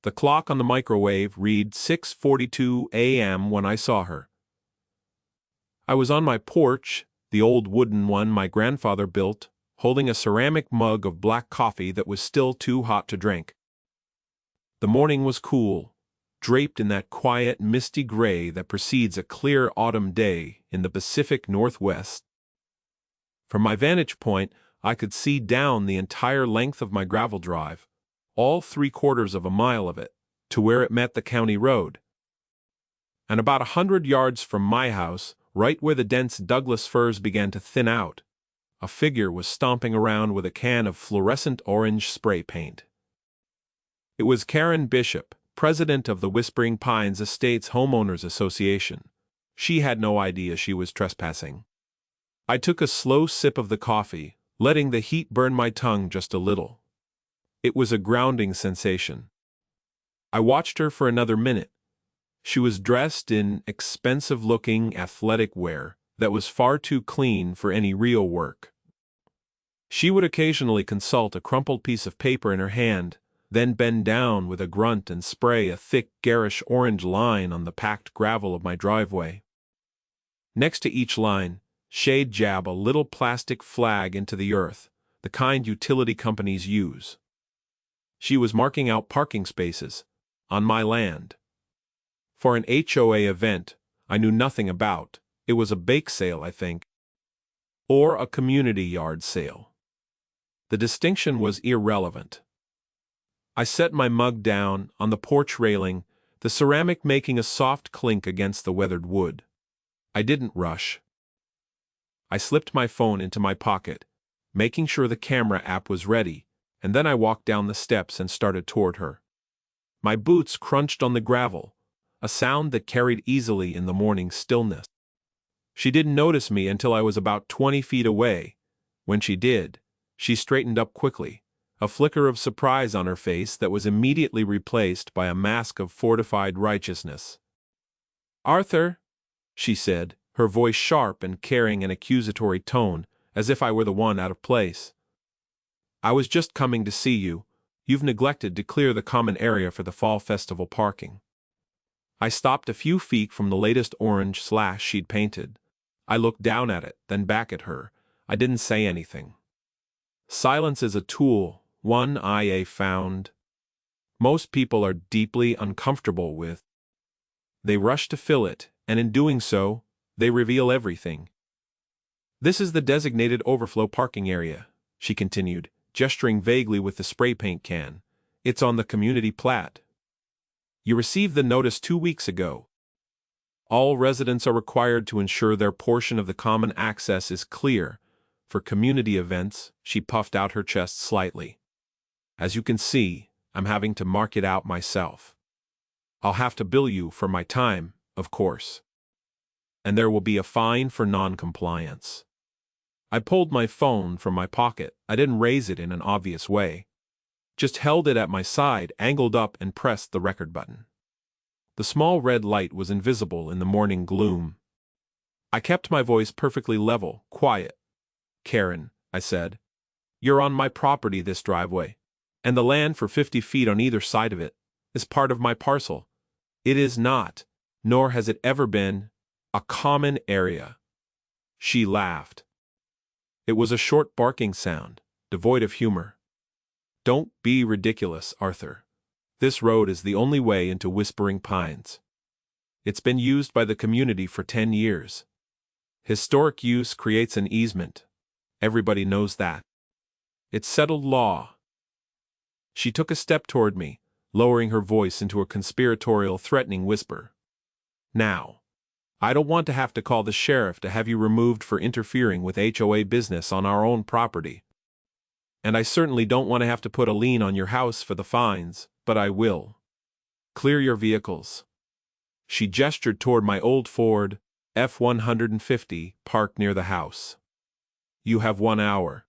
The clock on the microwave read 6:42 a.m. when I saw her. I was on my porch, the old wooden one my grandfather built, holding a ceramic mug of black coffee that was still too hot to drink. The morning was cool, draped in that quiet, misty gray that precedes a clear autumn day in the Pacific Northwest. From my vantage point, I could see down the entire length of my gravel drive, all 3/4 of a mile of it, to where it met the county road. And about 100 yards from my house, right where the dense Douglas firs began to thin out, a figure was stomping around with a can of fluorescent orange spray paint. It was Karen Bishop, president of the Whispering Pines Estates Homeowners Association. She had no idea she was trespassing. I took a slow sip of the coffee, letting the heat burn my tongue just a little. It was a grounding sensation. I watched her for another minute. She was dressed in expensive-looking athletic wear that was far too clean for any real work. She would occasionally consult a crumpled piece of paper in her hand, then bend down with a grunt and spray a thick, garish orange line on the packed gravel of my driveway. Next to each line, she'd jab a little plastic flag into the earth, the kind utility companies use. She was marking out parking spaces on my land. For an HOA event I knew nothing about. It was a bake sale, I think, or a community yard sale. The distinction was irrelevant. I set my mug down on the porch railing, the ceramic making a soft clink against the weathered wood. I didn't rush. I slipped my phone into my pocket, making sure the camera app was ready, and then I walked down the steps and started toward her. My boots crunched on the gravel, a sound that carried easily in the morning stillness. She didn't notice me until I was about 20 feet away. When she did, she straightened up quickly, a flicker of surprise on her face that was immediately replaced by a mask of fortified righteousness. "Arthur," she said, her voice sharp and carrying an accusatory tone, as if I were the one out of place. "I was just coming to see you. You've neglected to clear the common area for the fall festival parking." I stopped a few feet from the latest orange slash she'd painted. I looked down at it, then back at her. I didn't say anything. Silence is a tool, one I found most people are deeply uncomfortable with. They rush to fill it, and in doing so, they reveal everything. "This is the designated overflow parking area," she continued, gesturing vaguely with the spray paint can. "It's on the community plat. You received the notice 2 weeks ago. All residents are required to ensure their portion of the common access is clear. For community events," she puffed out her chest slightly. "As you can see, I'm having to mark it out myself. I'll have to bill you for my time, of course. And there will be a fine for non-compliance." I pulled my phone from my pocket. I didn't raise it in an obvious way. Just held it at my side, angled up, and pressed the record button. The small red light was invisible in the morning gloom. I kept my voice perfectly level, quiet. "Karen," I said, "you're on my property, this driveway, and the land for 50 feet on either side of it is part of my parcel. It is not, nor has it ever been, a common area." She laughed. It was a short barking sound, devoid of humor. "Don't be ridiculous, Arthur. This road is the only way into Whispering Pines. It's been used by the community for 10 years. Historic use creates an easement. Everybody knows that. It's settled law." She took a step toward me, lowering her voice into a conspiratorial, threatening whisper. "Now, I don't want to have to call the sheriff to have you removed for interfering with HOA business on our own property. And I certainly don't want to have to put a lien on your house for the fines, but I will. Clear your vehicles." She gestured toward my old Ford F-150 parked near the house. "You have 1 hour."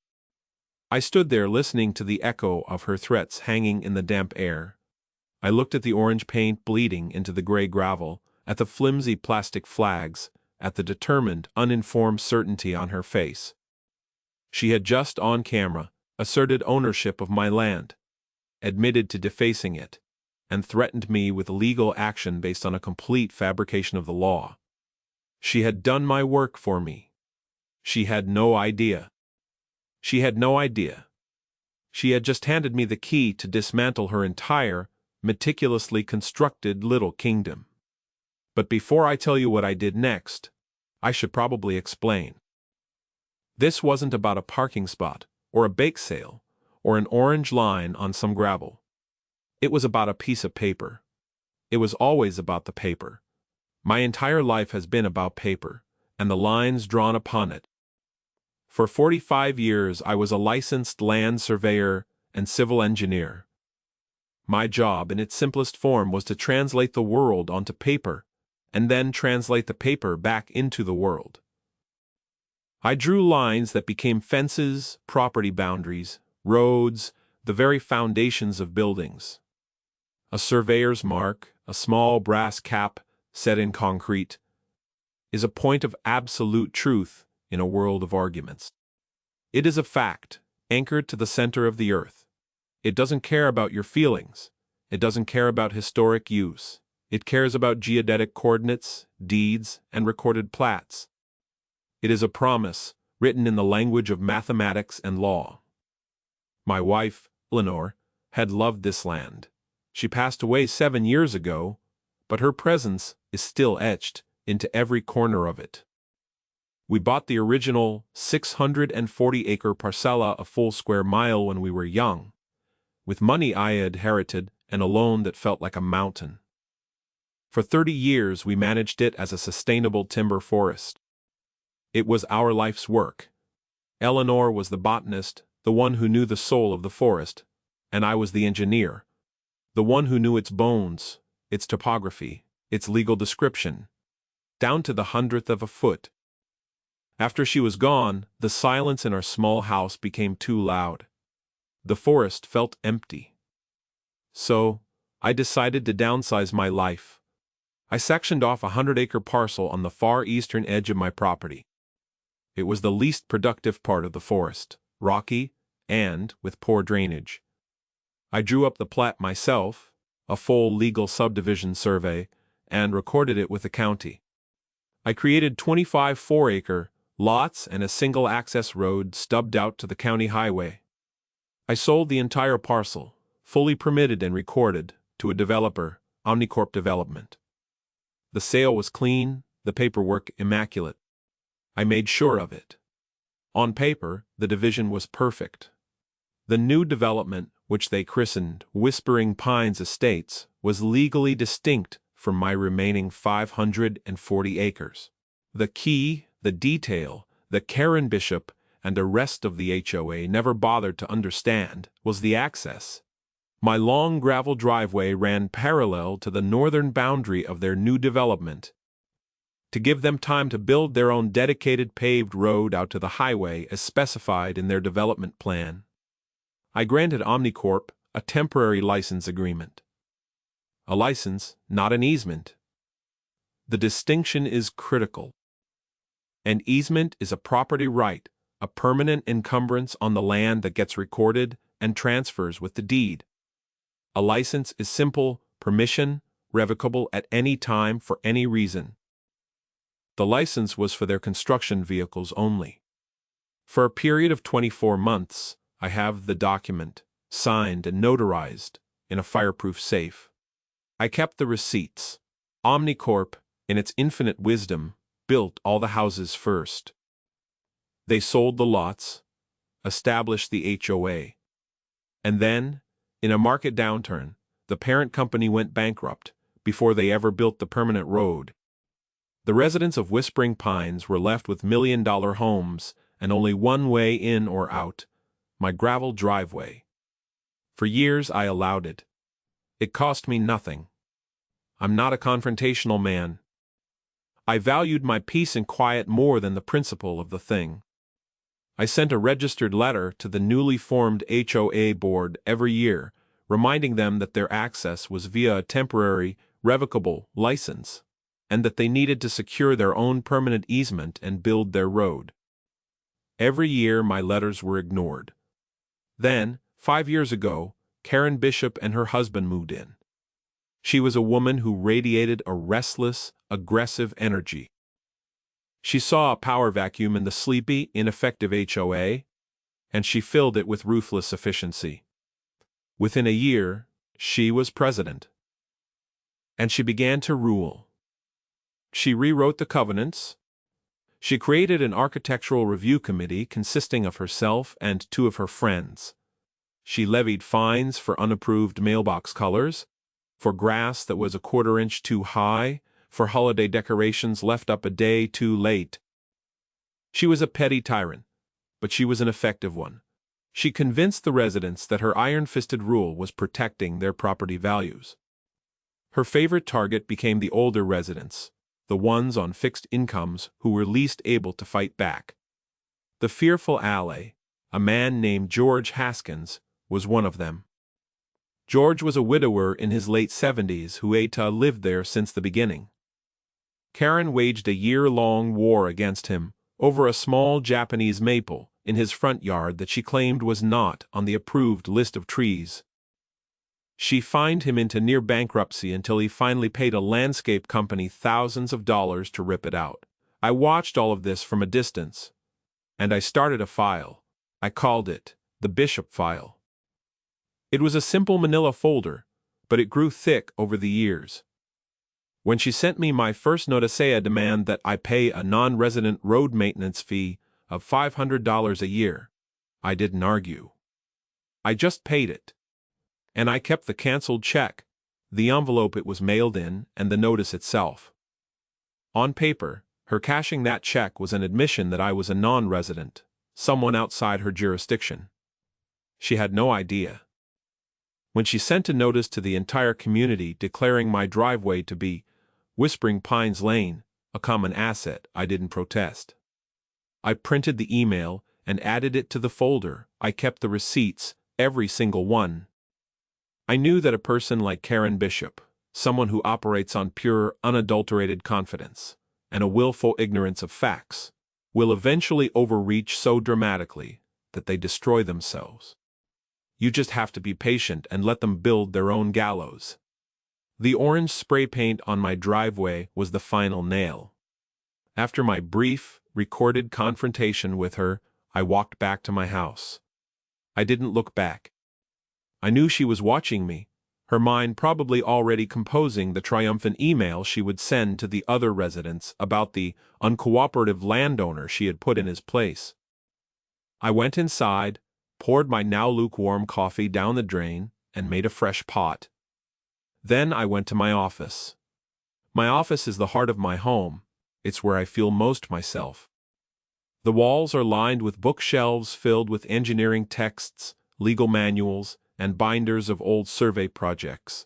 I stood there listening to the echo of her threats hanging in the damp air. I looked at the orange paint bleeding into the gray gravel, at the flimsy plastic flags, at the determined, uninformed certainty on her face. She had just on camera asserted ownership of my land, admitted to defacing it, and threatened me with legal action based on a complete fabrication of the law. She had done my work for me. She had no idea. She had no idea. She had just handed me the key to dismantle her entire, meticulously constructed little kingdom. But before I tell you what I did next, I should probably explain. This wasn't about a parking spot, or a bake sale, or an orange line on some gravel. It was about a piece of paper. It was always about the paper. My entire life has been about paper, and the lines drawn upon it. For 45 years I was a licensed land surveyor and civil engineer. My job in its simplest form was to translate the world onto paper, and then translate the paper back into the world. I drew lines that became fences, property boundaries, roads, the very foundations of buildings. A surveyor's mark, a small brass cap set in concrete, is a point of absolute truth in a world of arguments. It is a fact, anchored to the center of the earth. It doesn't care about your feelings. It doesn't care about historic use. It cares about geodetic coordinates, deeds, and recorded plats. It is a promise, written in the language of mathematics and law. My wife, Eleanor, had loved this land. She passed away 7 years ago, but her presence is still etched into every corner of it. We bought the original 640-acre parcella a full square mile when we were young, with money I had inherited and a loan that felt like a mountain. For 30 years we managed it as a sustainable timber forest. It was our life's work. Eleanor was the botanist, the one who knew the soul of the forest, and I was the engineer, the one who knew its bones, its topography, its legal description, down to the hundredth of a foot. After she was gone, the silence in our small house became too loud. The forest felt empty. So, I decided to downsize my life. I sectioned off a 100-acre parcel on the far eastern edge of my property. It was the least productive part of the forest, rocky, and with poor drainage. I drew up the plat myself, a full legal subdivision survey, and recorded it with the county. I created 25 4-acre lots and a single-access road stubbed out to the county highway. I sold the entire parcel, fully permitted and recorded, to a developer, Omnicorp Development. The sale was clean, the paperwork immaculate. I made sure of it. On paper, the division was perfect. The new development, which they christened Whispering Pines Estates, was legally distinct from my remaining 540 acres. The key, the detail, that Karen Bishop and the rest of the HOA never bothered to understand was the access. My long gravel driveway ran parallel to the northern boundary of their new development. To give them time to build their own dedicated paved road out to the highway as specified in their development plan, I granted Omnicorp a temporary license agreement. A license, not an easement. The distinction is critical. An easement is a property right, a permanent encumbrance on the land that gets recorded and transfers with the deed. A license is simple, permission, revocable at any time for any reason. The license was for their construction vehicles only. For a period of 24 months, I have the document, signed and notarized, in a fireproof safe. I kept the receipts. Omnicorp, in its infinite wisdom, built all the houses first. They sold the lots, established the HOA. And then, in a market downturn, the parent company went bankrupt before they ever built the permanent road. The residents of Whispering Pines were left with million-dollar homes and only one way in or out, my gravel driveway. For years I allowed it. It cost me nothing. I'm not a confrontational man. I valued my peace and quiet more than the principle of the thing. I sent a registered letter to the newly formed HOA board every year, reminding them that their access was via a temporary, revocable license, and that they needed to secure their own permanent easement and build their road. Every year my letters were ignored. Then, 5 years ago, Karen Bishop and her husband moved in. She was a woman who radiated a restless, aggressive energy. She saw a power vacuum in the sleepy, ineffective HOA, and she filled it with ruthless efficiency. Within a year, she was president. And she began to rule. She rewrote the covenants. She created an architectural review committee consisting of herself and 2 of her friends. She levied fines for unapproved mailbox colors, for grass that was a 1/4 inch too high, for holiday decorations left up a day too late. She was a petty tyrant, but she was an effective one. She convinced the residents that her iron-fisted rule was protecting their property values. Her favorite target became the older residents, the ones on fixed incomes who were least able to fight back. The fearful ally, a man named George Haskins, was one of them. George was a widower in his late 70s who had lived there since the beginning. Karen waged a year-long war against him over a small Japanese maple in his front yard that she claimed was not on the approved list of trees. She fined him into near bankruptcy until he finally paid a landscape company thousands of dollars to rip it out. I watched all of this from a distance, and I started a file. I called it the Bishop File. It was a simple manila folder, but it grew thick over the years. When she sent me my first notice demand that I pay a non-resident road maintenance fee of $500 a year, I didn't argue. I just paid it. And I kept the canceled check, the envelope it was mailed in, and the notice itself. On paper, her cashing that check was an admission that I was a non-resident, someone outside her jurisdiction. She had no idea. When she sent a notice to the entire community declaring my driveway to be Whispering Pines Lane, a common asset, I didn't protest. I printed the email and added it to the folder. I kept the receipts, every single one. I knew that a person like Karen Bishop, someone who operates on pure, unadulterated confidence, and a willful ignorance of facts, will eventually overreach so dramatically that they destroy themselves. You just have to be patient and let them build their own gallows. The orange spray paint on my driveway was the final nail. After my brief, recorded confrontation with her, I walked back to my house. I didn't look back. I knew she was watching me, her mind probably already composing the triumphant email she would send to the other residents about the uncooperative landowner she had put in his place. I went inside, poured my now lukewarm coffee down the drain, and made a fresh pot. Then I went to my office. My office is the heart of my home. It's where I feel most myself. The walls are lined with bookshelves filled with engineering texts, legal manuals, and binders of old survey projects.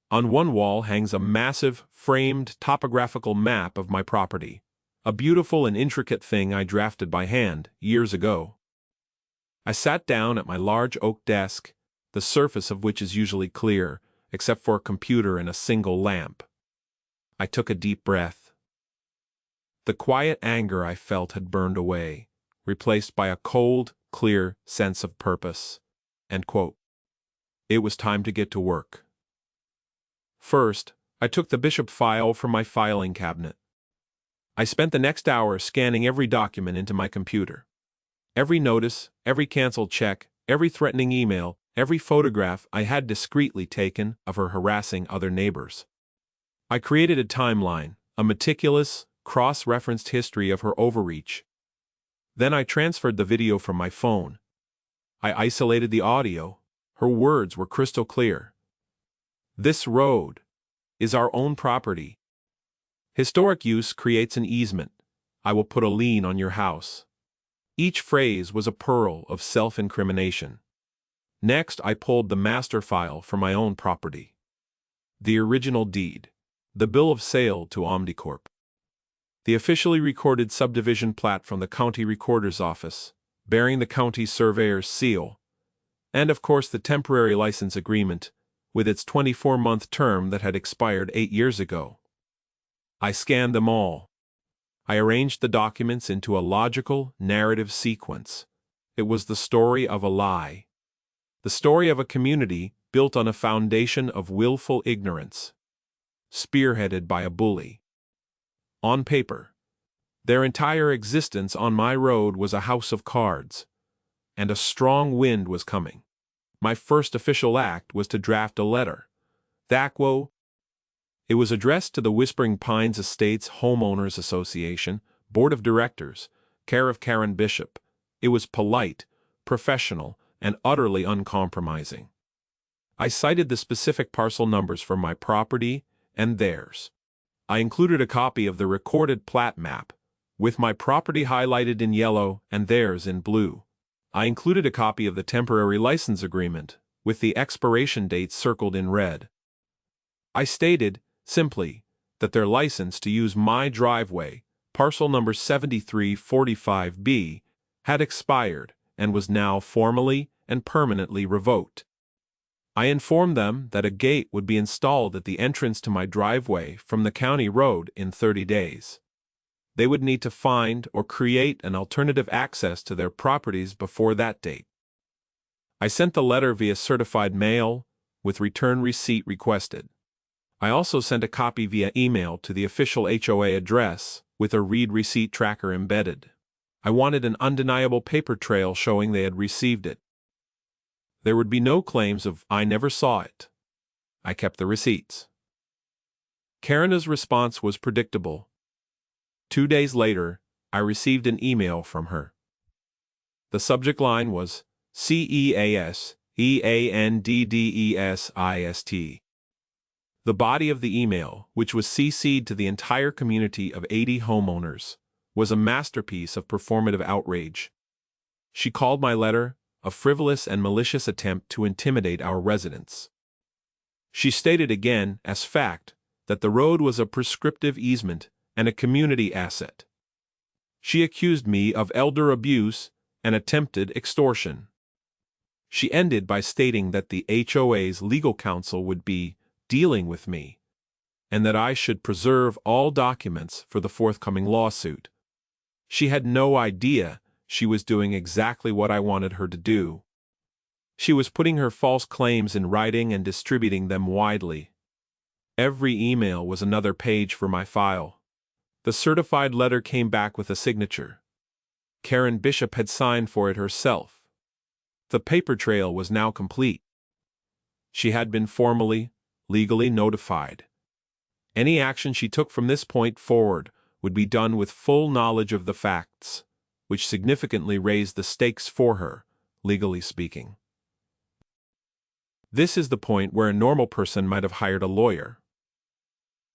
On one wall hangs a massive, framed topographical map of my property, a beautiful and intricate thing I drafted by hand years ago. I sat down at my large oak desk, the surface of which is usually clear, except for a computer and a single lamp. I took a deep breath. The quiet anger I felt had burned away, replaced by a cold, clear sense of purpose. End quote. It was time to get to work. First, I took the Bishop file from my filing cabinet. I spent the next hour scanning every document into my computer. Every notice, every canceled check, every threatening email, every photograph I had discreetly taken of her harassing other neighbors. I created a timeline, a meticulous, cross-referenced history of her overreach. Then I transferred the video from my phone. I isolated the audio. Her words were crystal clear. This road is our own property. Historic use creates an easement. I will put a lien on your house. Each phrase was a pearl of self-incrimination. Next, I pulled the master file for my own property. The original deed, the bill of sale to Omnicorp, the officially recorded subdivision plat from the county recorder's office, bearing the county surveyor's seal, and of course the temporary license agreement, with its 24-month term that had expired 8 years ago. I scanned them all. I arranged the documents into a logical, narrative sequence. It was the story of a lie. The story of a community built on a foundation of willful ignorance, spearheaded by a bully. On paper, their entire existence on my road was a house of cards, and a strong wind was coming. My first official act was to draft a letter. Thakwo. It was addressed to the Whispering Pines Estates Homeowners Association, Board of Directors, care of Karen Bishop. It was polite, professional, and utterly uncompromising. I cited the specific parcel numbers for my property and theirs. I included a copy of the recorded plat map, with my property highlighted in yellow and theirs in blue. I included a copy of the temporary license agreement, with the expiration date circled in red. I stated, simply, that their license to use my driveway, parcel number 7345B, had expired and was now formally and permanently revoked. I informed them that a gate would be installed at the entrance to my driveway from the county road in 30 days. They would need to find or create an alternative access to their properties before that date. I sent the letter via certified mail, with return receipt requested. I also sent a copy via email to the official HOA address, with a read receipt tracker embedded. I wanted an undeniable paper trail showing they had received it. There would be no claims of "I never saw it." I kept the receipts. Karena's response was predictable. 2 days later, I received an email from her. The subject line was CEAS EANDDESIST. The body of the email, which was CC'd to the entire community of 80 homeowners, was a masterpiece of performative outrage. She called my letter a frivolous and malicious attempt to intimidate our residents. She stated again, as fact, that the road was a prescriptive easement and a community asset. She accused me of elder abuse and attempted extortion. She ended by stating that the HOA's legal counsel would be dealing with me, and that I should preserve all documents for the forthcoming lawsuit. She had no idea she was doing exactly what I wanted her to do. She was putting her false claims in writing and distributing them widely. Every email was another page for my file. The certified letter came back with a signature. Karen Bishop had signed for it herself. The paper trail was now complete. She had been formally, legally notified. Any action she took from this point forward would be done with full knowledge of the facts, which significantly raised the stakes for her, legally speaking. This is the point where a normal person might have hired a lawyer.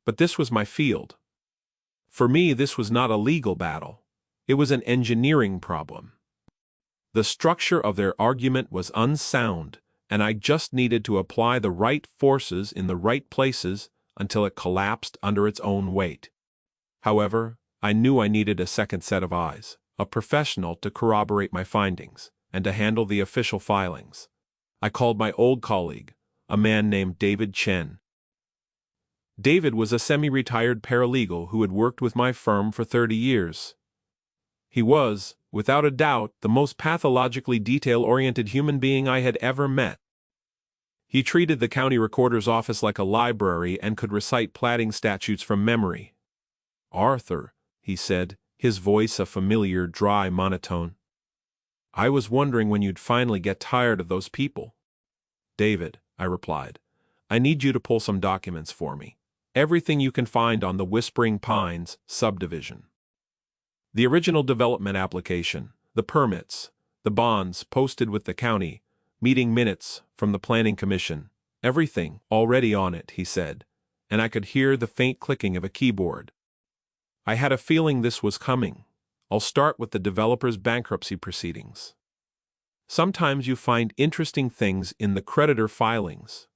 But this was my field. For me, this was not a legal battle. It was an engineering problem. The structure of their argument was unsound, and I just needed to apply the right forces in the right places until it collapsed under its own weight. However, I knew I needed a second set of eyes, a professional to corroborate my findings, and to handle the official filings. I called my old colleague, a man named David Chen. David was a semi-retired paralegal who had worked with my firm for 30 years. He was, without a doubt, the most pathologically detail-oriented human being I had ever met. He treated the county recorder's office like a library and could recite platting statutes from memory. "Arthur," he said, his voice a familiar, dry monotone. "I was wondering when you'd finally get tired of those people." "David," I replied, "I need you to pull some documents for me. Everything you can find on the Whispering Pines subdivision. The original development application, the permits, the bonds posted with the county, meeting minutes from the Planning Commission, everything already on it," he said, and I could hear the faint clicking of a keyboard. I had a feeling this was coming. I'll start with the developer's bankruptcy proceedings. Sometimes you find interesting things in the creditor filings.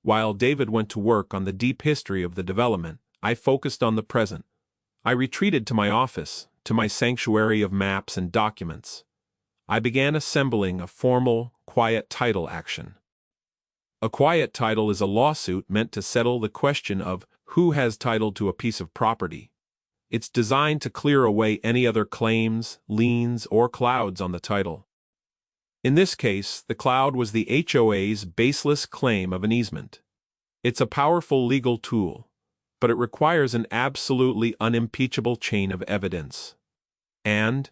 While David went to work on the deep history of the development, I focused on the present. I retreated to my office, to my sanctuary of maps and documents. I began assembling a formal, quiet title action. A quiet title is a lawsuit meant to settle the question of who has title to a piece of property. It's designed to clear away any other claims, liens, or clouds on the title. In this case, the cloud was the HOA's baseless claim of an easement. It's a powerful legal tool, but it requires an absolutely unimpeachable chain of evidence. And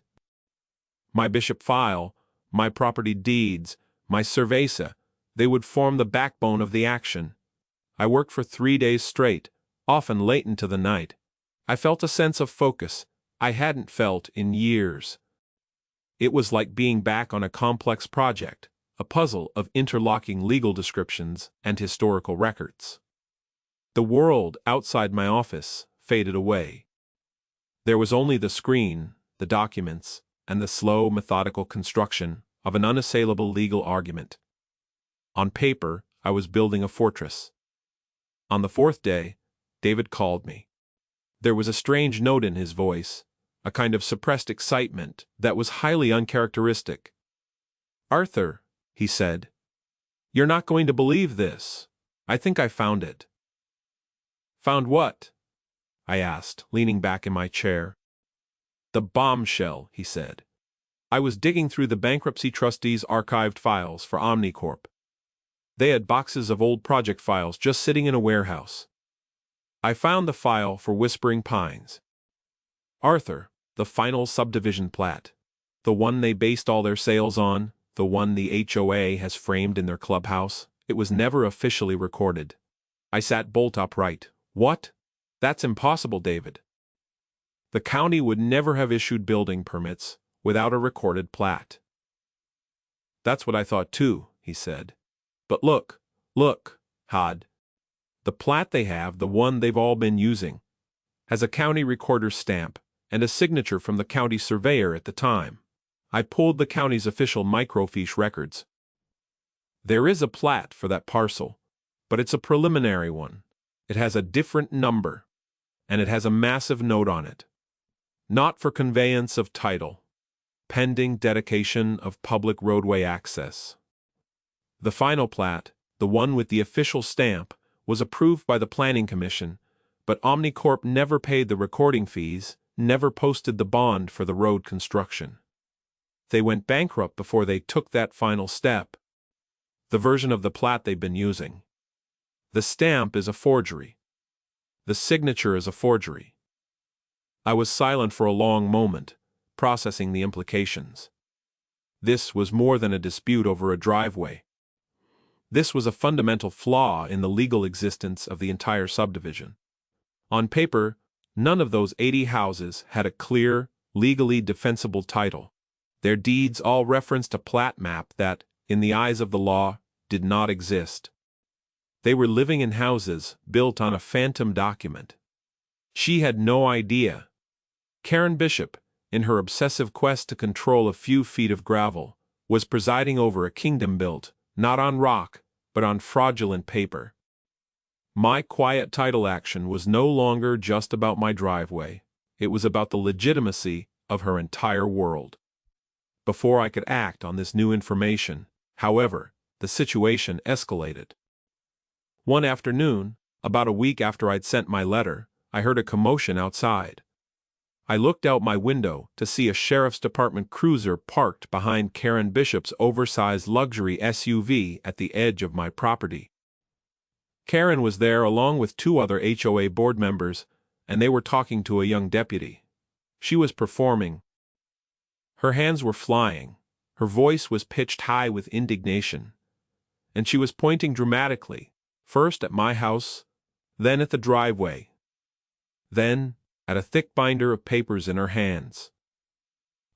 my bishop file, my property deeds, my cerveza, they would form the backbone of the action. I worked for 3 days straight, often late into the night. I felt a sense of focus I hadn't felt in years. It was like being back on a complex project, a puzzle of interlocking legal descriptions and historical records. The world outside my office faded away. There was only the screen, the documents, and the slow, methodical construction of an unassailable legal argument. On paper, I was building a fortress. On the 4th day, David called me. There was a strange note in his voice, a kind of suppressed excitement that was highly uncharacteristic. "Arthur," he said, "you're not going to believe this. I think I found it." "Found what?" I asked, leaning back in my chair. "The bombshell," he said. "I was digging through the bankruptcy trustees' archived files for Omnicorp. They had boxes of old project files just sitting in a warehouse. I found the file for Whispering Pines. Arthur, the final subdivision plat. The one they based all their sales on, the one the HOA has framed in their clubhouse, it was never officially recorded." I sat bolt upright. "What? That's impossible, David. The county would never have issued building permits without a recorded plat." "That's what I thought too," he said. "But look, Hod. The plat they have, the one they've all been using, has a county recorder's stamp and a signature from the county surveyor at the time." I pulled the county's official microfiche records. "There is a plat for that parcel, but it's a preliminary one. It has a different number, and it has a massive note on it. Not for conveyance of title. Pending dedication of public roadway access." The final plat, the one with the official stamp, was approved by the Planning Commission, but Omnicorp never paid the recording fees, never posted the bond for the road construction. They went bankrupt before they took that final step. The version of the plat they've been using. The stamp is a forgery. The signature is a forgery. I was silent for a long moment, processing the implications. This was more than a dispute over a driveway. This was a fundamental flaw in the legal existence of the entire subdivision. On paper, none of those 80 houses had a clear, legally defensible title. Their deeds all referenced a plat map that, in the eyes of the law, did not exist. They were living in houses built on a phantom document. She had no idea. Karen Bishop, in her obsessive quest to control a few feet of gravel, was presiding over a kingdom built, not on rock, but on fraudulent paper. My quiet title action was no longer just about my driveway. It was about the legitimacy of her entire world. Before I could act on this new information, however, the situation escalated. One afternoon, about a week after I'd sent my letter, I heard a commotion outside. I looked out my window to see a sheriff's department cruiser parked behind Karen Bishop's oversized luxury SUV at the edge of my property. Karen was there along with 2 other HOA board members, and they were talking to a young deputy. She was performing. Her hands were flying, her voice was pitched high with indignation, and she was pointing dramatically, first at my house, then at the driveway, then at a thick binder of papers in her hands.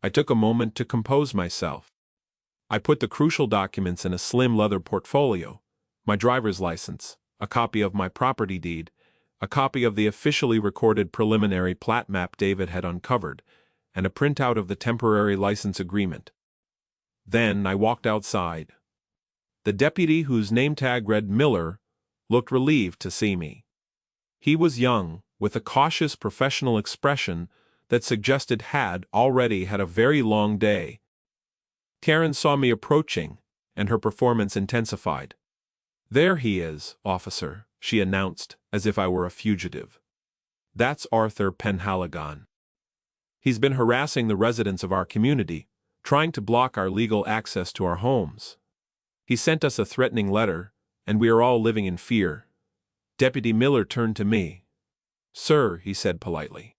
I took a moment to compose myself. I put the crucial documents in a slim leather portfolio, my driver's license, a copy of my property deed, a copy of the officially recorded preliminary plat map David had uncovered, and a printout of the temporary license agreement. Then I walked outside. The deputy, whose name tag read Miller, looked relieved to see me. He was young, with a cautious professional expression that suggested had already had a very long day. Karen saw me approaching, and her performance intensified. "There he is, officer," she announced, as if I were a fugitive. "That's Arthur Penhaligon. He's been harassing the residents of our community, trying to block our legal access to our homes. He sent us a threatening letter, and we are all living in fear." Deputy Miller turned to me. "Sir," he said politely,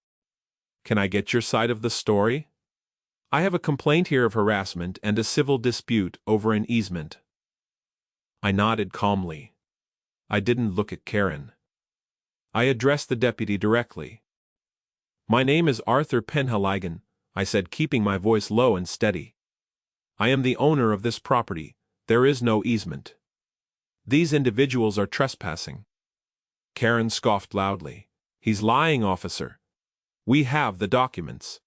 "can I get your side of the story? I have a complaint here of harassment and a civil dispute over an easement." I nodded calmly. I didn't look at Karen. I addressed the deputy directly. "My name is Arthur Penhaligon," I said, keeping my voice low and steady. "I am the owner of this property. There is no easement. These individuals are trespassing." Karen scoffed loudly. "He's lying, officer. We have the documents."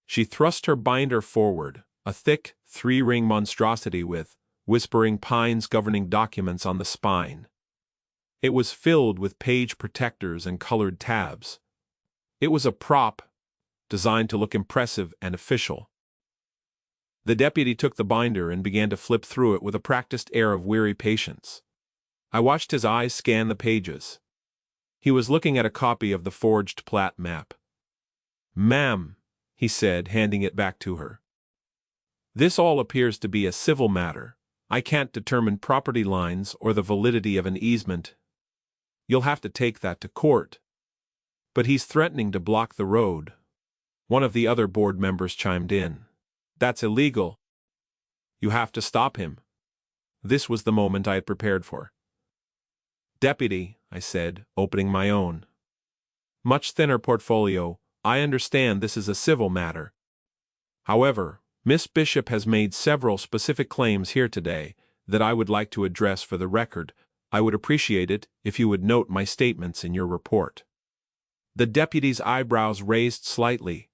She thrust her binder forward, a thick, three-ring monstrosity with whispering pines governing documents on the spine. It was filled with page protectors and colored tabs. It was a prop, designed to look impressive and official. The deputy took the binder and began to flip through it with a practiced air of weary patience. I watched his eyes scan the pages. He was looking at a copy of the forged plat map. "Ma'am," he said, handing it back to her, "this all appears to be a civil matter. I can't determine property lines or the validity of an easement. You'll have to take that to court." "But he's threatening to block the road," one of the other board members chimed in. "That's illegal. You have to stop him." This was the moment I had prepared for. "Deputy," I said, opening my own, much thinner portfolio, "I understand this is a civil matter. However, Miss Bishop has made several specific claims here today that I would like to address for the record. I would appreciate it if you would note my statements in your report." The deputy's eyebrows raised slightly.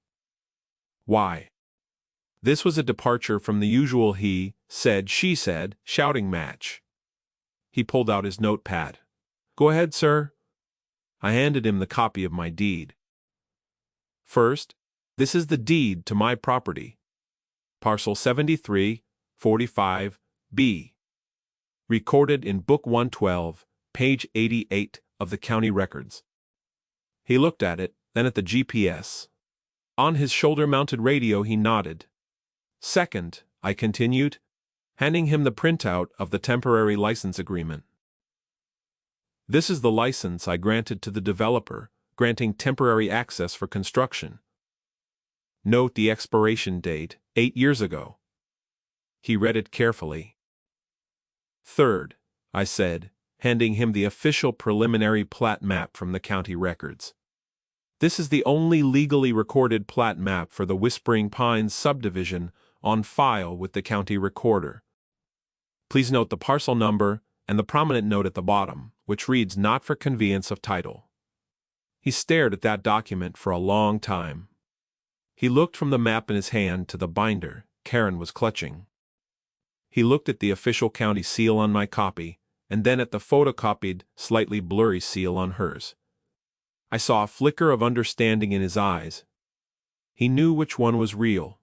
"Why?" This was a departure from the usual he said, she said shouting match. He pulled out his notepad. "Go ahead, sir." I handed him the copy of my deed. "First, this is the deed to my property. Parcel 7345B. Recorded in Book 112, page 88 of the county records." He looked at it, then at the GPS. On his shoulder-mounted radio he nodded. "Second," I continued, handing him the printout of the temporary license agreement. "This is the license I granted to the developer, granting temporary access for construction. Note the expiration date, 8 years ago." He read it carefully. "Third," I said, handing him the official preliminary plat map from the county records. "This is the only legally recorded plat map for the Whispering Pines subdivision on file with the county recorder. Please note the parcel number and the prominent note at the bottom, which reads 'Not for conveyance of title.'" He stared at that document for a long time. He looked from the map in his hand to the binder Karen was clutching. He looked at the official county seal on my copy, and then at the photocopied, slightly blurry seal on hers. I saw a flicker of understanding in his eyes. He knew which one was real.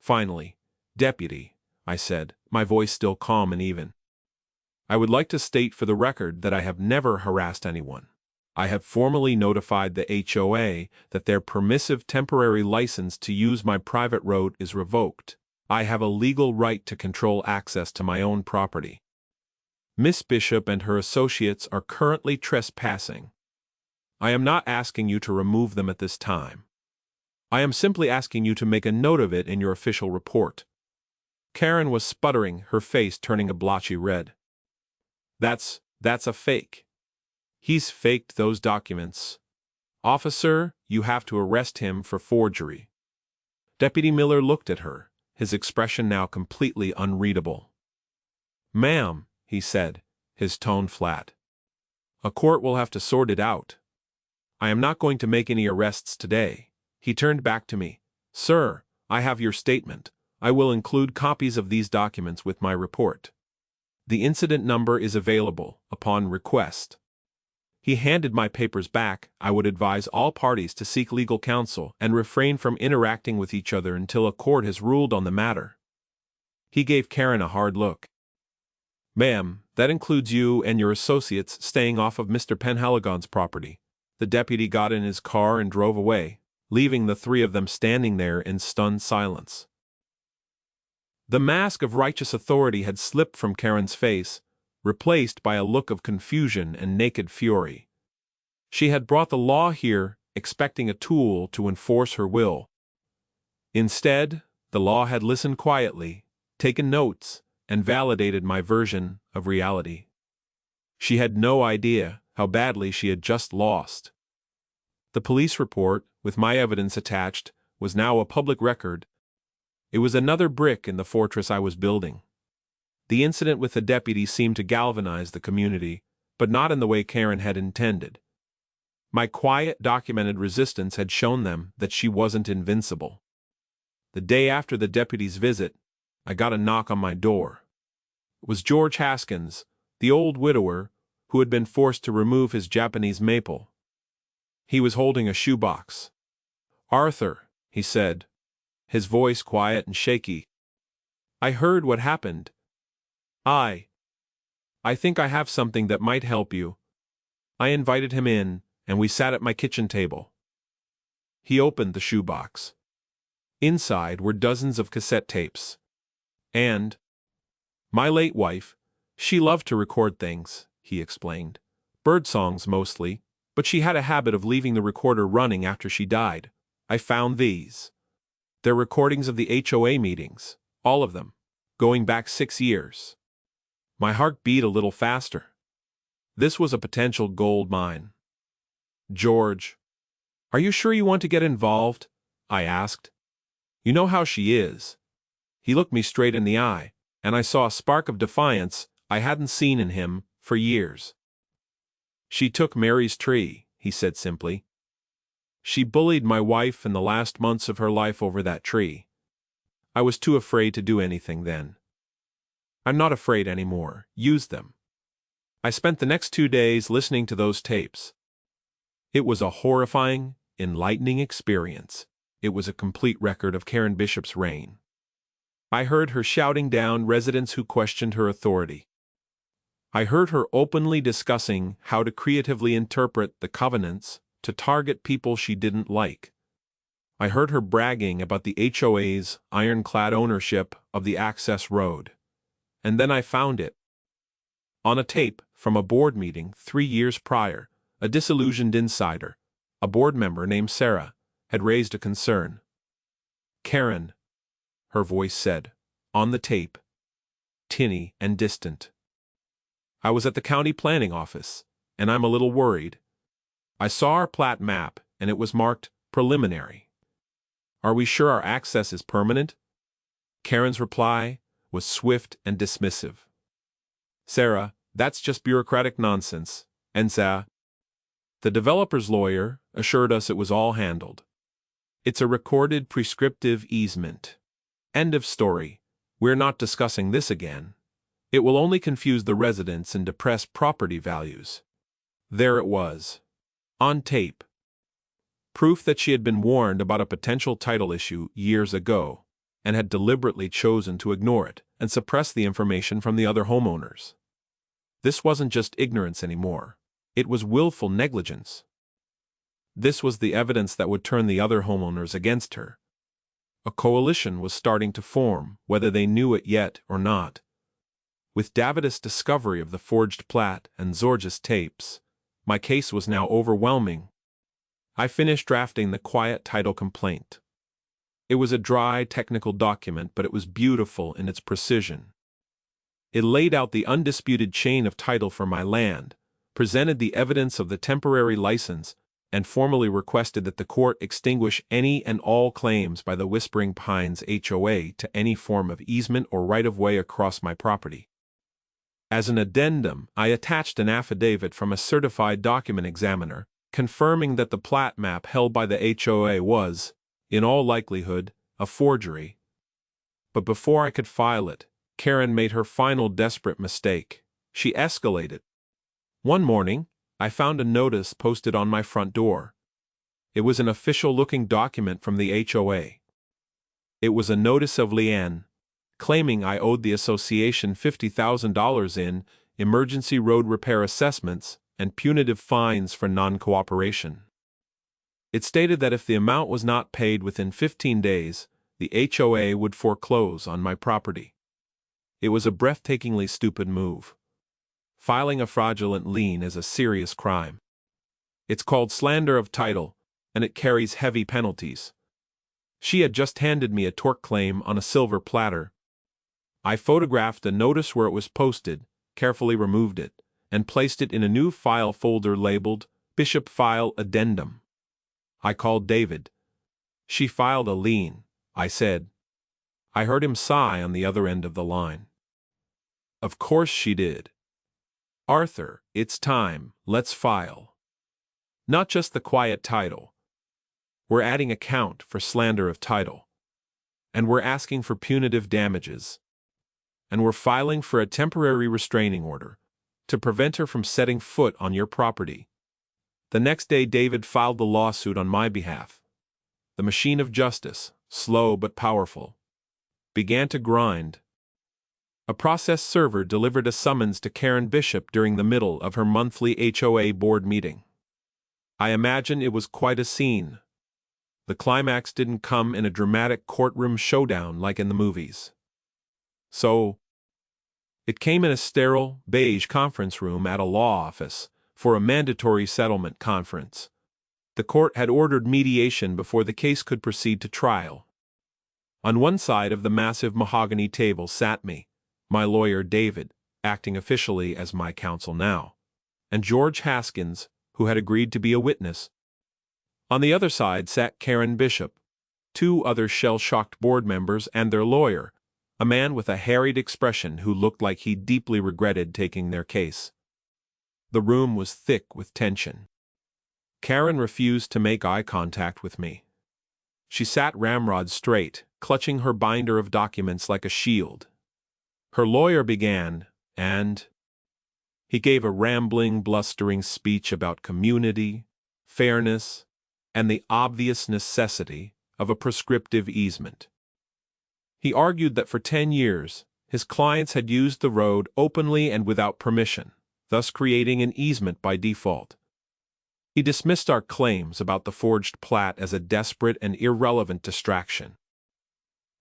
Finally, "Deputy," I said, my voice still calm and even, "I would like to state for the record that I have never harassed anyone. I have formally notified the HOA that their permissive temporary license to use my private road is revoked. I have a legal right to control access to my own property. Miss Bishop and her associates are currently trespassing. I am not asking you to remove them at this time. I am simply asking you to make a note of it in your official report." Karen was sputtering, her face turning a blotchy red. That's a fake. He's faked those documents. Officer, you have to arrest him for forgery." Deputy Miller looked at her, his expression now completely unreadable. "Ma'am," he said, his tone flat, "a court will have to sort it out. I am not going to make any arrests today." He turned back to me. "Sir, I have your statement. I will include copies of these documents with my report. The incident number is available upon request." He handed my papers back. "I would advise all parties to seek legal counsel and refrain from interacting with each other until a court has ruled on the matter." He gave Karen a hard look. "Ma'am, that includes you and your associates staying off of Mr. Penhaligon's property." The deputy got in his car and drove away, leaving the three of them standing there in stunned silence. The mask of righteous authority had slipped from Karen's face, replaced by a look of confusion and naked fury. She had brought the law here, expecting a tool to enforce her will. Instead, the law had listened quietly, taken notes, and validated my version of reality. She had no idea how badly she had just lost. The police report, with my evidence attached, was now a public record. It was another brick in the fortress I was building. The incident with the deputy seemed to galvanize the community, but not in the way Karen had intended. My quiet, documented resistance had shown them that she wasn't invincible. The day after the deputy's visit, I got a knock on my door. It was George Haskins, the old widower, who had been forced to remove his Japanese maple. He was holding a shoebox. "Arthur," he said, his voice quiet and shaky. "I heard what happened. I think I have something that might help you." I invited him in, and we sat at my kitchen table. He opened the shoebox. Inside were dozens of cassette tapes. And my late wife, she loved to record things, he explained. Bird songs mostly, but she had a habit of leaving the recorder running after she died. I found these. They're recordings of the HOA meetings, all of them, going back 6 years. My heart beat a little faster. This was a potential gold mine. "George, are you sure you want to get involved?" I asked. "You know how she is." He looked me straight in the eye, and I saw a spark of defiance I hadn't seen in him for years. "She took Mary's tree," he said simply. "She bullied my wife in the last months of her life over that tree. I was too afraid to do anything then. I'm not afraid anymore. Use them." I spent the next 2 days listening to those tapes. It was a horrifying, enlightening experience. It was a complete record of Karen Bishop's reign. I heard her shouting down residents who questioned her authority. I heard her openly discussing how to creatively interpret the covenants to target people she didn't like. I heard her bragging about the HOA's ironclad ownership of the access road. And then I found it. On a tape from a board meeting 3 years prior, a disillusioned insider, a board member named Sarah, had raised a concern. "Karen," her voice said, on the tape, tinny and distant. "I was at the county planning office, and I'm a little worried. I saw our plat map, and it was marked preliminary. Are we sure our access is permanent?" Karen's reply was swift and dismissive. "Sarah, that's just bureaucratic nonsense, and the developer's lawyer assured us it was all handled. It's a recorded prescriptive easement. End of story. We're not discussing this again. It will only confuse the residents and depress property values." There it was. On tape. Proof that she had been warned about a potential title issue years ago, and had deliberately chosen to ignore it and suppress the information from the other homeowners. This wasn't just ignorance anymore. It was willful negligence. This was the evidence that would turn the other homeowners against her. A coalition was starting to form, whether they knew it yet or not. With David's discovery of the forged plat and George's tapes, my case was now overwhelming. I finished drafting the quiet title complaint. It was a dry, technical document, but it was beautiful in its precision. It laid out the undisputed chain of title for my land, presented the evidence of the temporary license, and formally requested that the court extinguish any and all claims by the Whispering Pines HOA to any form of easement or right-of-way across my property. As an addendum, I attached an affidavit from a certified document examiner, confirming that the plat map held by the HOA was, in all likelihood, a forgery. But before I could file it, Karen made her final desperate mistake. She escalated. One morning, I found a notice posted on my front door. It was an official-looking document from the HOA. It was a notice of lien, claiming I owed the association $50,000 in emergency road repair assessments and punitive fines for non-cooperation. It stated that if the amount was not paid within 15 days, the HOA would foreclose on my property. It was a breathtakingly stupid move. Filing a fraudulent lien is a serious crime. It's called slander of title, and it carries heavy penalties. She had just handed me a tort claim on a silver platter. I photographed a notice where it was posted, carefully removed it, and placed it in a new file folder labeled Bishop File Addendum. I called David. She filed a lien, I said. I heard him sigh on the other end of the line. Of course she did. Arthur, it's time, let's file. Not just the quiet title. We're adding a count for slander of title. And we're asking for punitive damages. And we're filing for a temporary restraining order to prevent her from setting foot on your property. The next day David filed the lawsuit on my behalf. The machine of justice, slow but powerful, began to grind. A process server delivered a summons to Karen Bishop during the middle of her monthly HOA board meeting. I imagine it was quite a scene. The climax didn't come in a dramatic courtroom showdown like in the movies. So, it came in a sterile, beige conference room at a law office for a mandatory settlement conference. The court had ordered mediation before the case could proceed to trial. On one side of the massive mahogany table sat me, my lawyer David, acting officially as my counsel now, and George Haskins, who had agreed to be a witness. On the other side sat Karen Bishop, two other shell-shocked board members and their lawyer, a man with a harried expression who looked like he deeply regretted taking their case. The room was thick with tension. Karen refused to make eye contact with me. She sat ramrod straight, clutching her binder of documents like a shield. Her lawyer began, and he gave a rambling, blustering speech about community, fairness, and the obvious necessity of a prescriptive easement. He argued that for 10 years, his clients had used the road openly and without permission, thus creating an easement by default. He dismissed our claims about the forged plat as a desperate and irrelevant distraction.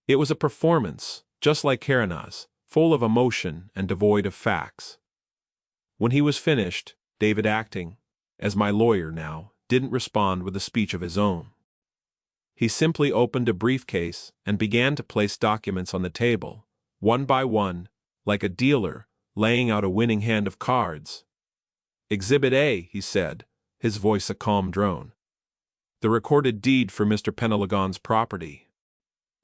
It was a performance, just like Karen's, full of emotion and devoid of facts. When he was finished, David, acting as my lawyer now, didn't respond with a speech of his own. He simply opened a briefcase and began to place documents on the table, one by one, like a dealer laying out a winning hand of cards. Exhibit A, he said, his voice a calm drone. The recorded deed for Mr. Penelongon's property.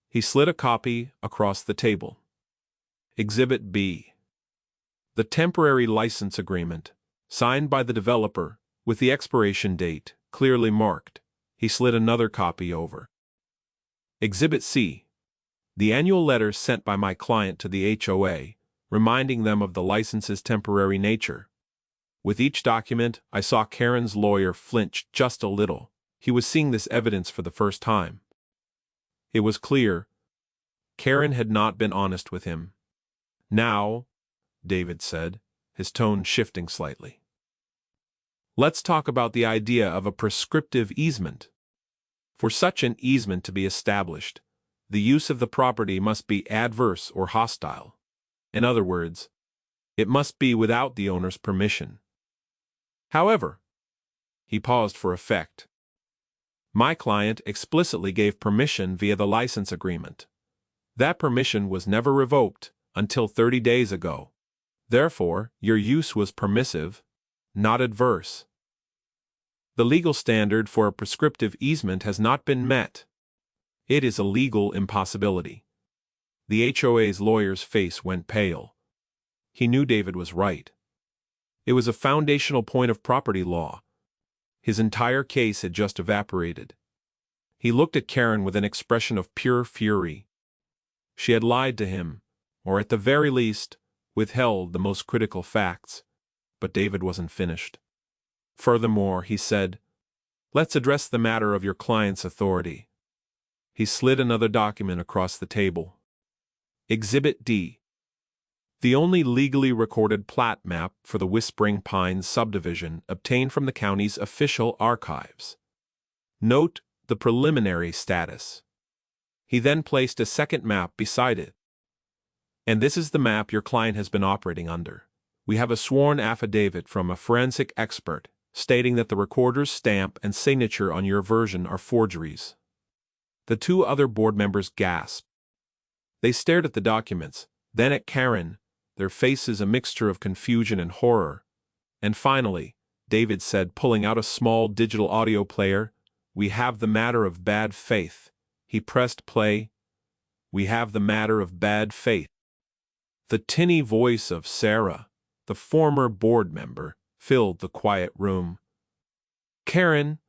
He slid a copy across the table. Exhibit B. The temporary license agreement, signed by the developer, with the expiration date clearly marked. He slid another copy over. Exhibit C. The annual letter sent by my client to the HOA, reminding them of the license's temporary nature. With each document, I saw Karen's lawyer flinch just a little. He was seeing this evidence for the first time. It was clear. Karen had not been honest with him. Now, David said, his tone shifting slightly. Let's talk about the idea of a prescriptive easement. For such an easement to be established, the use of the property must be adverse or hostile. In other words, it must be without the owner's permission. However, he paused for effect. My client explicitly gave permission via the license agreement. That permission was never revoked until 30 days ago. Therefore, your use was permissive, not adverse. The legal standard for a prescriptive easement has not been met. It is a legal impossibility. The HOA's lawyer's face went pale. He knew David was right. It was a foundational point of property law. His entire case had just evaporated. He looked at Karen with an expression of pure fury. She had lied to him, or at the very least, withheld the most critical facts. But David wasn't finished. Furthermore, he said, let's address the matter of your client's authority. He slid another document across the table. Exhibit D. The only legally recorded plat map for the Whispering Pines subdivision obtained from the county's official archives. Note the preliminary status. He then placed a second map beside it. "And this is the map your client has been operating under. We have a sworn affidavit from a forensic expert stating that the recorder's stamp and signature on your version are forgeries." The two other board members gasped. They stared at the documents, then at Karen, their faces a mixture of confusion and horror. And finally, David said, pulling out a small digital audio player, "We have the matter of bad faith." He pressed play. "We have the matter of bad faith." The tinny voice of Sarah, the former board member, filled the quiet room. "Karen,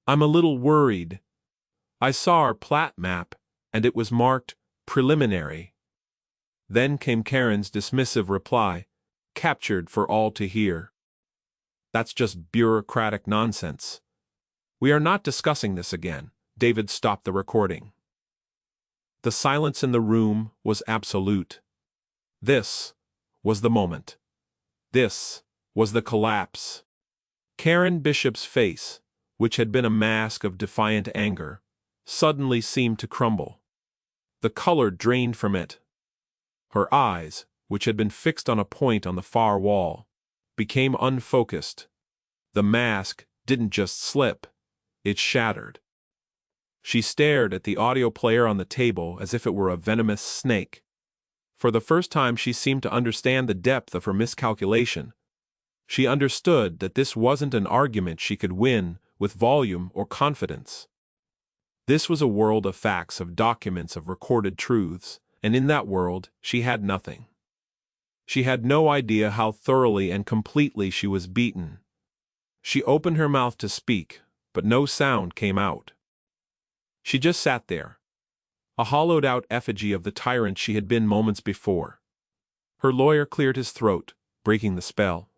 I'm a little worried. I saw our plat map, and it was marked preliminary." Then came Karen's dismissive reply, captured for all to hear. "That's just bureaucratic nonsense. We are not discussing this again." David stopped the recording. The silence in the room was absolute. This was the moment. This was the collapse. Karen Bishop's face, which had been a mask of defiant anger, suddenly seemed to crumble. The color drained from it. Her eyes, which had been fixed on a point on the far wall, became unfocused. The mask didn't just slip, it shattered. She stared at the audio player on the table as if it were a venomous snake. For the first time she seemed to understand the depth of her miscalculation. She understood that this wasn't an argument she could win with volume or confidence. This was a world of facts, of documents, of recorded truths, and in that world she had nothing. She had no idea how thoroughly and completely she was beaten. She opened her mouth to speak, but no sound came out. She just sat there, a hollowed-out effigy of the tyrant she had been moments before. Her lawyer cleared his throat, breaking the spell.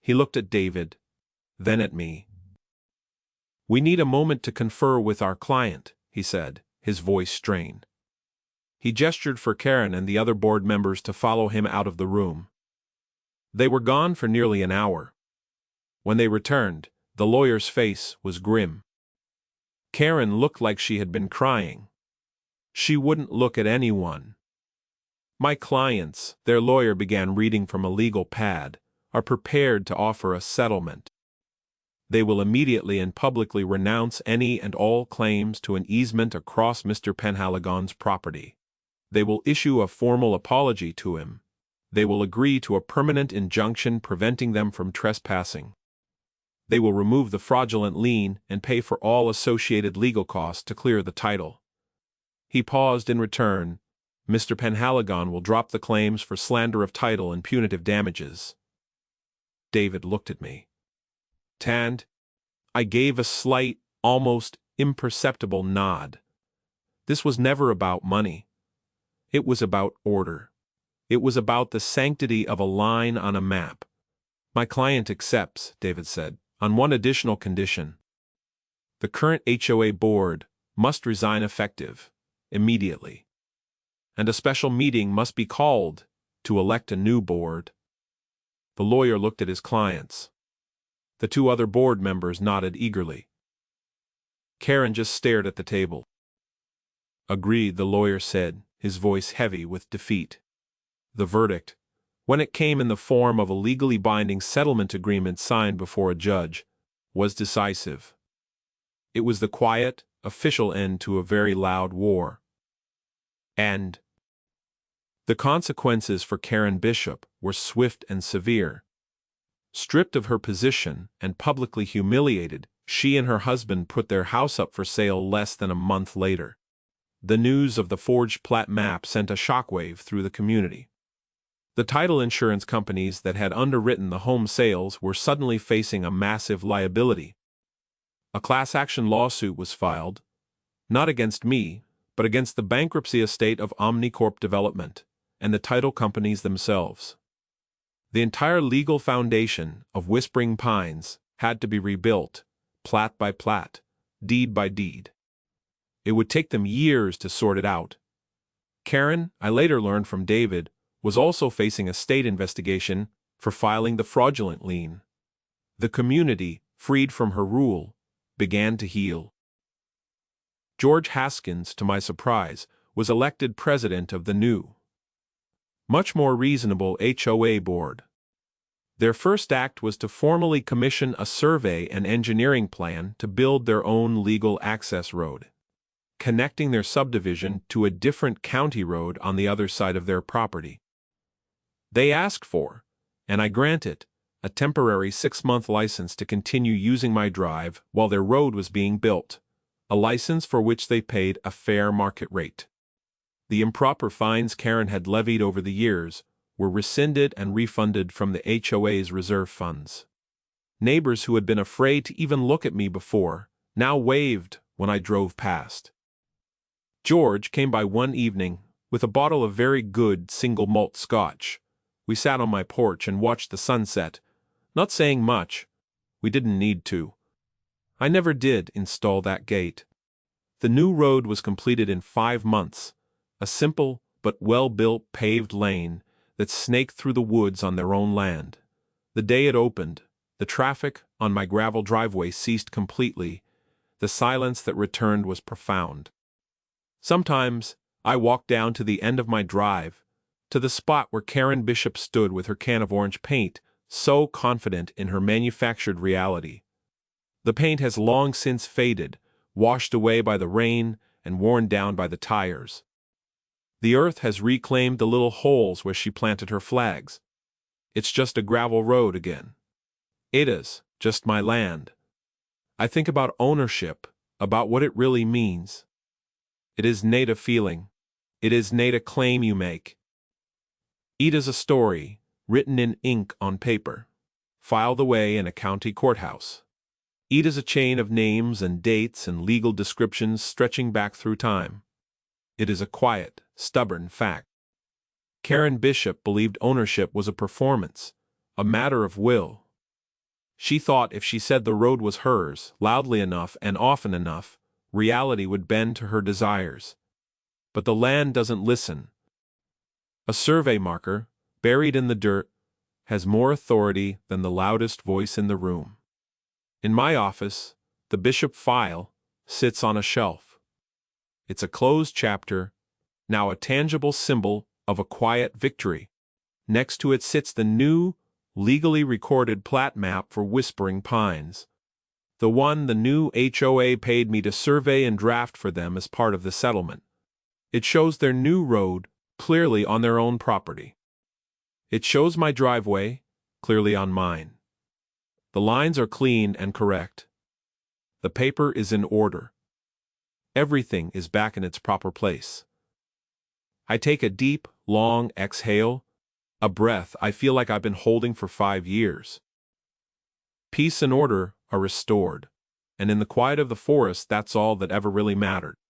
He looked at David, then at me. "We need a moment to confer with our client," he said, his voice strained. He gestured for Karen and the other board members to follow him out of the room. They were gone for nearly an hour. When they returned, the lawyer's face was grim. Karen looked like she had been crying. She wouldn't look at anyone. "My clients," their lawyer began reading from a legal pad, "are prepared to offer a settlement. They will immediately and publicly renounce any and all claims to an easement across Mr. Penhaligon's property. They will issue a formal apology to him. They will agree to a permanent injunction preventing them from trespassing. They will remove the fraudulent lien and pay for all associated legal costs to clear the title." He paused. "In return, Mr. Penhaligon will drop the claims for slander of title and punitive damages." David looked at me. "Tand?" I gave a slight, almost imperceptible nod. This was never about money. It was about order. It was about the sanctity of a line on a map. "My client accepts," David said, "on one additional condition. The current HOA board must resign effective immediately. And a special meeting must be called to elect a new board." The lawyer looked at his clients. The two other board members nodded eagerly. Karen just stared at the table. "Agreed," the lawyer said, his voice heavy with defeat. The verdict, when it came in the form of a legally binding settlement agreement signed before a judge, was decisive. It was the quiet, official end to a very loud war. And the consequences for Karen Bishop were swift and severe. Stripped of her position and publicly humiliated, she and her husband put their house up for sale less than a month later. The news of the forged plat map sent a shockwave through the community. The title insurance companies that had underwritten the home sales were suddenly facing a massive liability. A class action lawsuit was filed, not against me, but against the bankruptcy estate of Omnicorp Development and the title companies themselves. The entire legal foundation of Whispering Pines had to be rebuilt, plat by plat, deed by deed. It would take them years to sort it out. Karen, I later learned from David, was also facing a state investigation for filing the fraudulent lien. The community, freed from her rule, began to heal. George Haskins, to my surprise, was elected president of the new, much more reasonable HOA board. Their first act was to formally commission a survey and engineering plan to build their own legal access road, connecting their subdivision to a different county road on the other side of their property. They asked for, and I granted, a temporary 6-month license to continue using my drive while their road was being built, a license for which they paid a fair market rate. The improper fines Karen had levied over the years were rescinded and refunded from the HOA's reserve funds. Neighbors who had been afraid to even look at me before now waved when I drove past. George came by one evening with a bottle of very good single malt scotch. We sat on my porch and watched the sunset, not saying much. We didn't need to. I never did install that gate. The new road was completed in 5 months, a simple but well-built paved lane that snaked through the woods on their own land. The day it opened, the traffic on my gravel driveway ceased completely. The silence that returned was profound. Sometimes I walked down to the end of my drive, to the spot where Karen Bishop stood with her can of orange paint, so confident in her manufactured reality. The paint has long since faded, washed away by the rain and worn down by the tires. The earth has reclaimed the little holes where she planted her flags. It's just a gravel road again. It is just my land. I think about ownership, about what it really means. It is not a feeling. It is not a claim you make. It is a story, written in ink on paper, filed away in a county courthouse. It is a chain of names and dates and legal descriptions stretching back through time. It is a quiet, stubborn fact. Karen Bishop believed ownership was a performance, a matter of will. She thought if she said the road was hers, loudly enough and often enough, reality would bend to her desires. But the land doesn't listen. A survey marker, buried in the dirt, has more authority than the loudest voice in the room. In my office, the Bishop file sits on a shelf. It's a closed chapter, now a tangible symbol of a quiet victory. Next to it sits the new, legally recorded plat map for Whispering Pines, the one the new HOA paid me to survey and draft for them as part of the settlement. It shows their new road clearly on their own property. It shows my driveway clearly on mine. The lines are clean and correct. The paper is in order. Everything is back in its proper place. I take a deep, long exhale, a breath I feel like I've been holding for 5 years. Peace and order are restored, and in the quiet of the forest that's all that ever really mattered.